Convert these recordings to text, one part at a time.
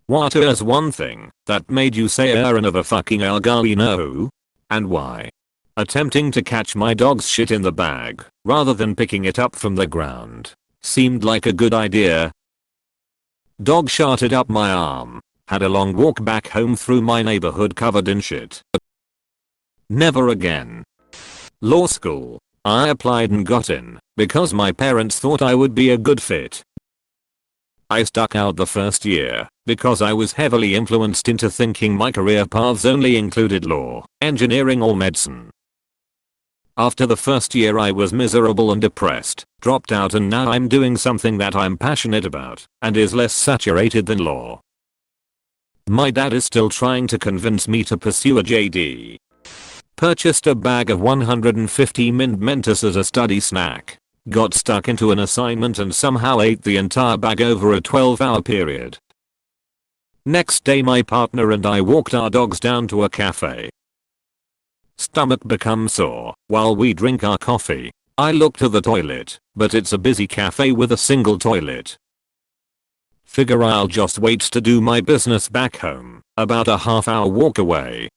What is one thing that made you say another fucking algalino? And why? Attempting to catch my dog's shit in the bag, rather than picking it up from the ground, seemed like a good idea. Dog sharted up my arm. Had a long walk back home through my neighborhood covered in shit. Never again. Law school. I applied and got in, because my parents thought I would be a good fit. I stuck out the first year, because I was heavily influenced into thinking my career paths only included law, engineering or medicine. After the first year I was miserable and depressed, dropped out, and now I'm doing something that I'm passionate about, and is less saturated than law. My dad is still trying to convince me to pursue a JD. Purchased a bag of 150 Mint Mentos as a study snack. Got stuck into an assignment and somehow ate the entire bag over a 12-hour period. Next day my partner and I walked our dogs down to a cafe. Stomach becomes sore while we drink our coffee. I look to the toilet, but it's a busy cafe with a single toilet. Figure I'll just wait to do my business back home, about a half-hour walk away.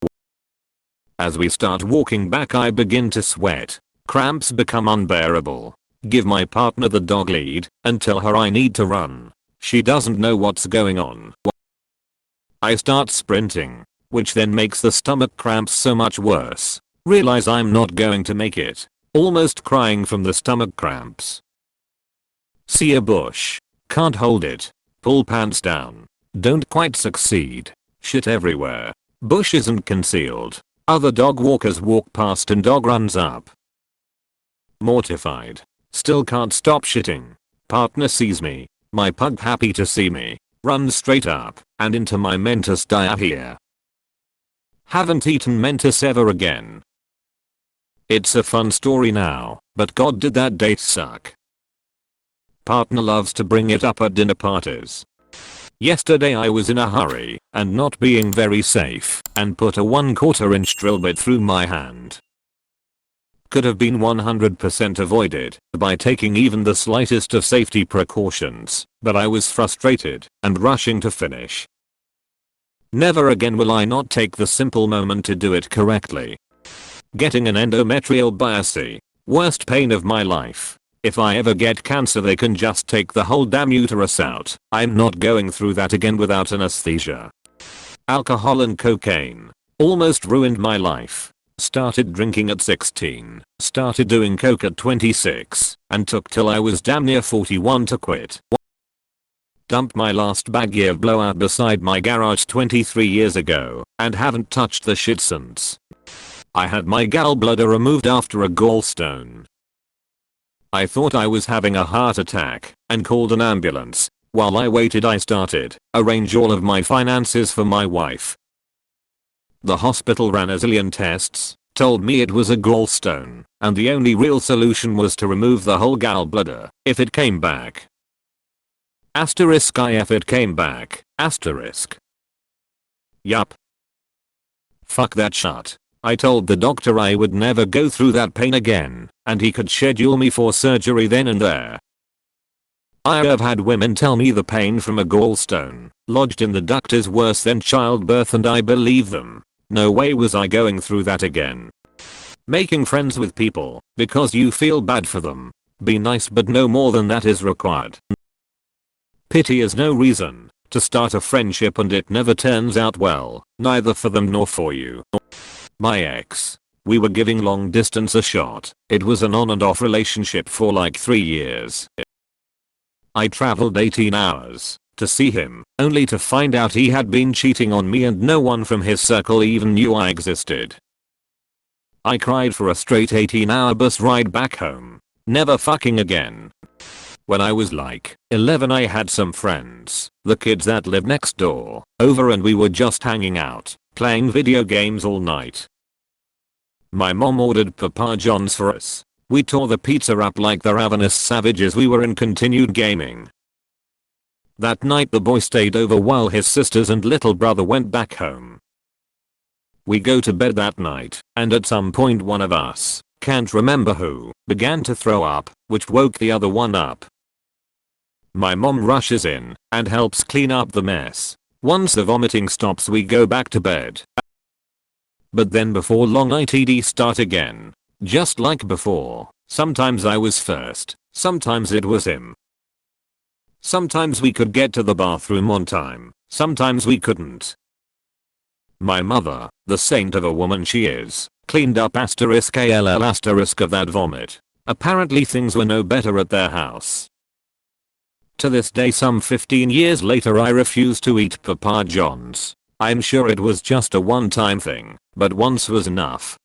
As we start walking back I begin to sweat. Cramps become unbearable. Give my partner the dog lead and tell her I need to run. She doesn't know what's going on. I start sprinting, which then makes the stomach cramps so much worse. Realize I'm not going to make it. Almost crying from the stomach cramps. See a bush. Can't hold it. Pull pants down. Don't quite succeed. Shit everywhere. Bush isn't concealed. Other dog walkers walk past and dog runs up. Mortified. Still can't stop shitting. Partner sees me. My pug happy to see me. Runs straight up and into my Mentos diarrhea. Haven't eaten Mentos ever again. It's a fun story now, but god did that date suck. Partner loves to bring it up at dinner parties. Yesterday I was in a hurry and not being very safe and put a 1/4 inch drill bit through my hand. Could have been 100% avoided by taking even the slightest of safety precautions, but I was frustrated and rushing to finish. Never again will I not take the simple moment to do it correctly. Getting an endometrial biopsy. Worst pain of my life. If I ever get cancer they can just take the whole damn uterus out. I'm not going through that again without anesthesia. Alcohol and cocaine. Almost ruined my life. Started drinking at 16. Started doing coke at 26. And took till I was damn near 41 to quit. Dumped my last baggie of blowout beside my garage 23 years ago. And haven't touched the shit since. I had my gallbladder removed after a gallstone. I thought I was having a heart attack and called an ambulance. While I waited I started arrange all of my finances for my wife. The hospital ran a zillion tests, told me it was a gallstone, and the only real solution was to remove the whole gallbladder if it came back. Asterisk if it came back, asterisk. Yup. Fuck that shit. I told the doctor I would never go through that pain again, and he could schedule me for surgery then and there. I have had women tell me the pain from a gallstone lodged in the duct is worse than childbirth and I believe them. No way was I going through that again. Making friends with people because you feel bad for them. Be nice but no more than that is required. Pity is no reason to start a friendship and it never turns out well, neither for them nor for you. My ex. We were giving long distance a shot. It was an on and off relationship for like 3 years. I traveled 18 hours to see him, only to find out he had been cheating on me and no one from his circle even knew I existed. I cried for a straight 18-hour bus ride back home. Never fucking again. When I was like 11 I had some friends, the kids that lived next door, over and we were just hanging out, playing video games all night. My mom ordered Papa John's for us. We tore the pizza up like the ravenous savages we were and continued gaming. That night the boy stayed over while his sisters and little brother went back home. We go to bed that night, and at some point one of us, can't remember who, began to throw up, which woke the other one up. My mom rushes in and helps clean up the mess. Once the vomiting stops we go back to bed. But then before long ITD start again. Just like before. Sometimes I was first. Sometimes it was him. Sometimes we could get to the bathroom on time. Sometimes we couldn't. My mother, the saint of a woman she is, cleaned up *ALL* of that vomit. Apparently things were no better at their house. To this day, some 15 years later, I refuse to eat Papa John's. I'm sure it was just a one-time thing, but once was enough.